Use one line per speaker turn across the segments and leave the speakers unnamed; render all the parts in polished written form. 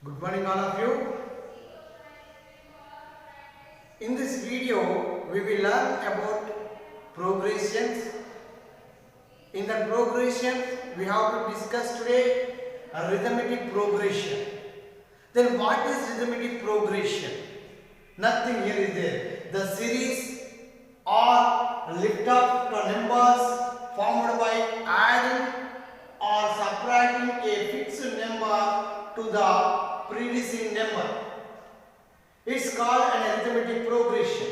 Good morning all of you. In this video we will learn about progressions. In the progression we have to discuss today a arithmetic progression. Then what is arithmetic progression? Nothing here is there. The series or lift up the numbers formed by adding or subtracting a fixed number to the preceding number. It's called an arithmetic progression.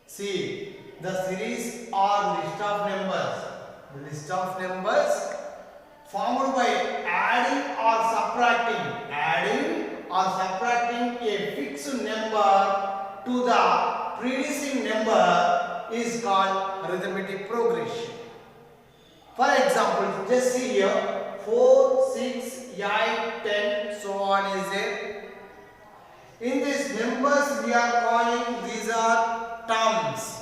See, the series or list of numbers. The list of numbers formed by adding or subtracting a fixed number to the preceding number is called arithmetic progression. For example, just see here 4, 6, 8, 10, so on is there. In these numbers we are calling these are terms.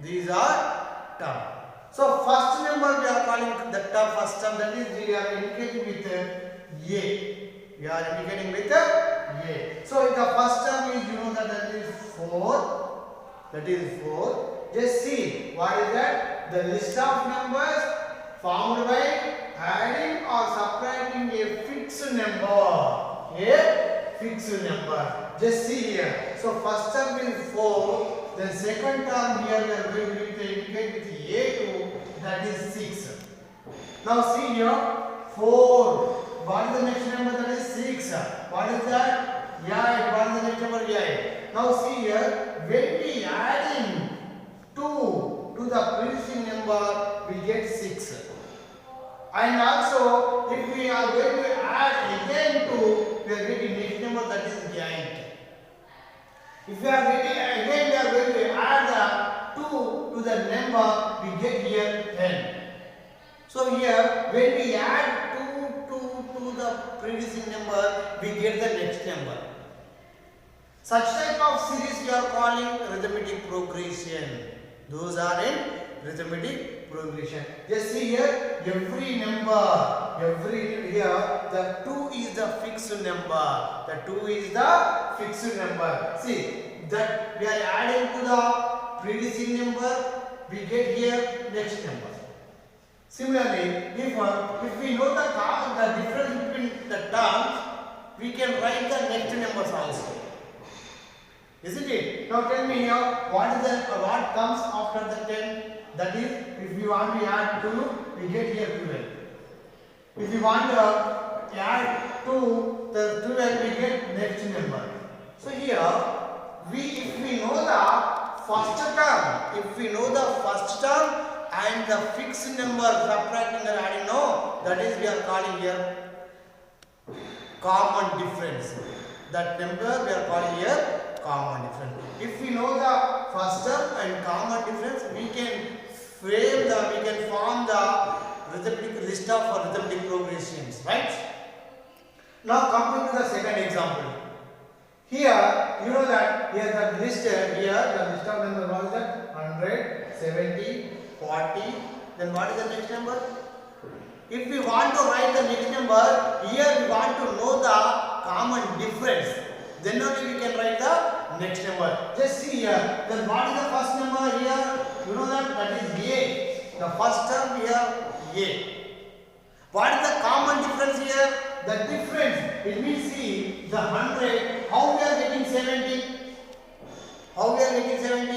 These are terms. So first number we are calling the first term, that is we are indicating with A. We are indicating with A. So the first term is, you know, that is 4. That is 4. Just see what is that? The list of numbers formed by adding or subtracting a fixed number. A fixed number. Just see here. So first term is 4. The second term here we are going to indicate with A2, that is 6. Now see here 4. What is the next number? That is 6. What is that? 8. What is the next number? 8. Now see here, when we add in 2 to the preceding number, we get 6. And also, if we are going to add again 2, we are getting next number, that is 8. If we are getting again, we are going to add the 2 to the number, we get here 10. So here, when we add 2 to the preceding number, we get the next number. Such type of series we are calling arithmetic progression. Those are in arithmetic progression. Just see here, every number, here, the 2 is the fixed number. The 2 is the fixed number. See, that we are adding to the preceding number, we get here next number. Similarly, if we know the difference between the terms, we can write the next numbers also. Isn't it? Now tell me here, what comes after the 10? That is, if we want to add 2, we get here 12. If we want to add 2, the 12 we get next number. So here, if we know the first term, and the fixed number subtracting or adding, no, that is we are calling here common difference. That number we are calling here common difference. If we know the first term and common difference, we can form the arithmetic list of arithmetic progressions, right? Now coming to the second example. Here, you know that here the list of numbers, what is that? 100, 70, 40. Then what is the next number? If we want to write the next number, here we want to know the common difference. Then only we can write the next number. Just see here. Then what is the first number here? You know that is A. The first term here A. What is the common difference here? The difference. It means see the 100. How we are getting 70? How we are getting 70?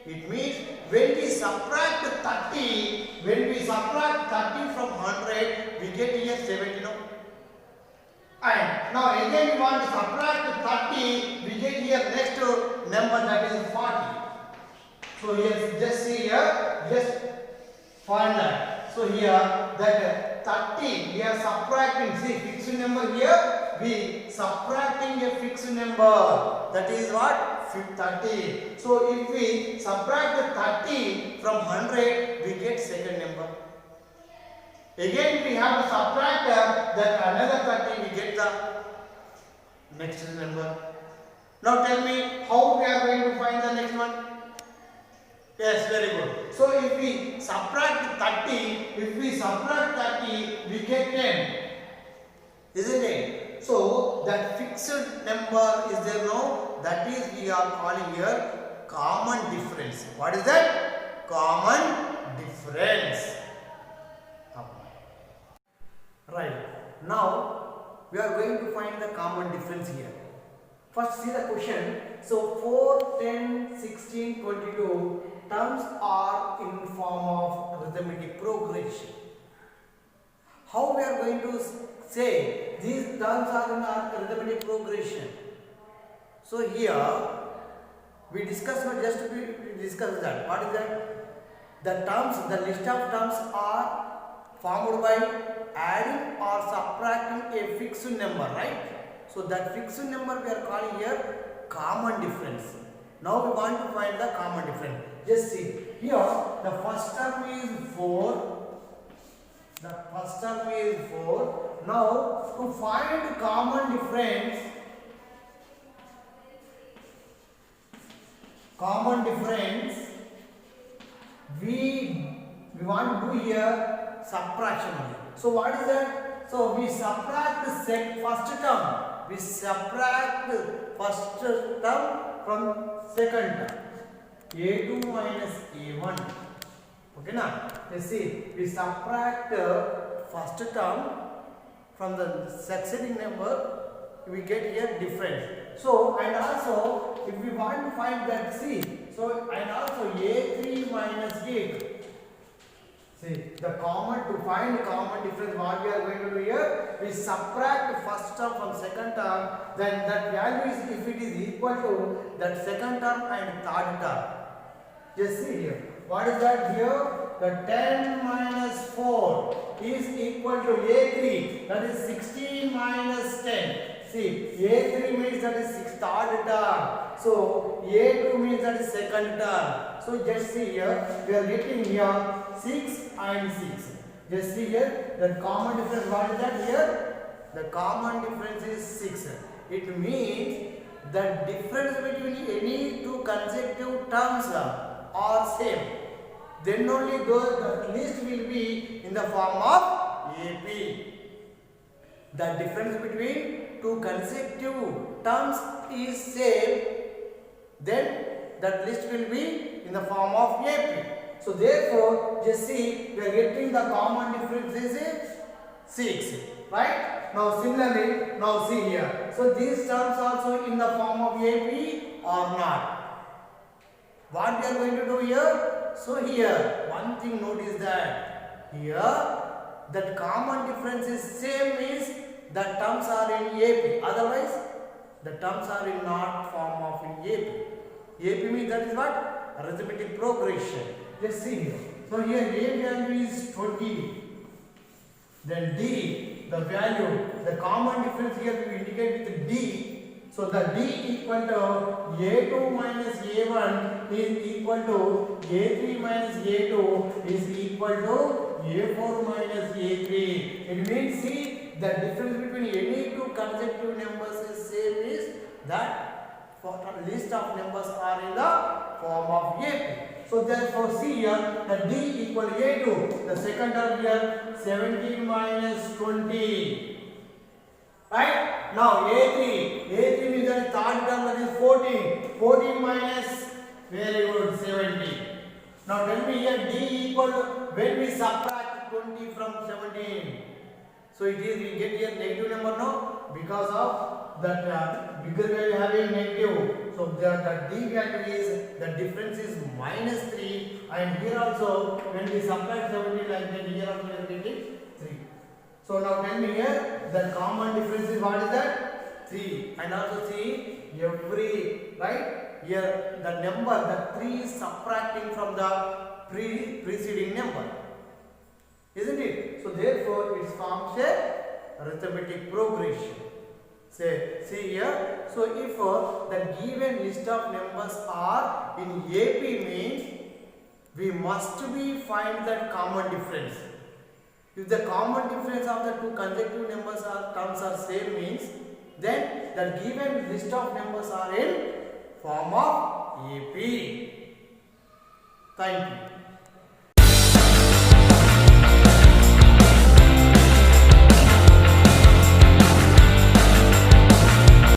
It means when we subtract 30 from 100, we get here 70. No? And now again we want to subtract 30, we get here next number, that is 40. So here, just see here, just find that. So here that 30, we are subtracting, see fixed number here, we subtracting a fixed number, that is what? 30. So if we subtract 30 from 100, we get second number. Again we have to subtract that another 30, we get the next number. Now tell me how we are going to find the next one. Yes, very good. So if we subtract 30, we get 10. Isn't it? So that fixed number is there now, that is we are calling here common difference. What is that? Common difference. Right. Now we are going to find the common difference here. First see the question. So 4, 10, 16, 22 terms are in form of arithmetic progression. How we are going to say these terms are in our arithmetic progression? So here we discuss that. What is that? The terms, the list of terms are formed by adding or subtracting a fixed number, right? So that fixed number we are calling here common difference. Now we want to find the common difference. Just see here, the first term is 4. The first term is 4. Now to find common difference, we want to do here subtraction only. So what is that? So we subtract the first term. We subtract the first term from second term. A2 minus A1. Okay now? Let's see. We subtract the first term from the succeeding number. We get here difference. So and also if we want to find that, see. So and also A3 minus A2. See, the common, to find common difference, what we are going to do here, we subtract first term from second term, then that value is, if it is equal to that second term and third term. Just see here, what is that here? The 10 minus 4 is equal to A3, that is 16 minus 10. See, A3 means that is third term. So A2 means that is second term. So just see here, we are getting here 6 and 6. Just see here, the common difference, what is that here? The common difference is 6. It means the difference between any two consecutive terms are same. Then only the list will be in the form of AP. The difference between two consecutive terms is same, then that list will be in the form of AP. So therefore, just see, we are getting the common difference is 6, right? Now similarly, now see here. So these terms also in the form of AP or not. What we are going to do here? So here, one thing notice that here, that common difference is same means the terms are in AP. Otherwise, the terms are in not form of in AP. AP means that is what? Arithmetic progression. Just see here. So here A value is 20. Then D, the value, the common difference here we indicate with D. So the D equal to A2 minus A1 is equal to A3 minus A2 is equal to A4 minus A3. It means, see, the difference between any two consecutive numbers is same is that list of numbers are in the form of AP. So therefore see here, the D equal A2, the second term here 17 minus 20. Right? Now A3 means that third term, that is 14. 14 minus, very good, 17. Now tell me here D equal to, when we subtract 20 from 17. So it is, we get here negative number now because of that bigger value having negative. So the D value is, the difference is minus 3, and here also when we subtract 17 like that, here also we are getting 3. So now tell me here, the common difference is what is that? 3. And also see every, right? Here the number, the 3 is subtracting from the preceding number. Isn't it? So therefore it forms a arithmetic progression. Say, see here. So if the given list of numbers are in AP means we must be find that common difference. If the common difference of the two consecutive numbers or terms are same means, then the given list of numbers are in form of AP. Thank you.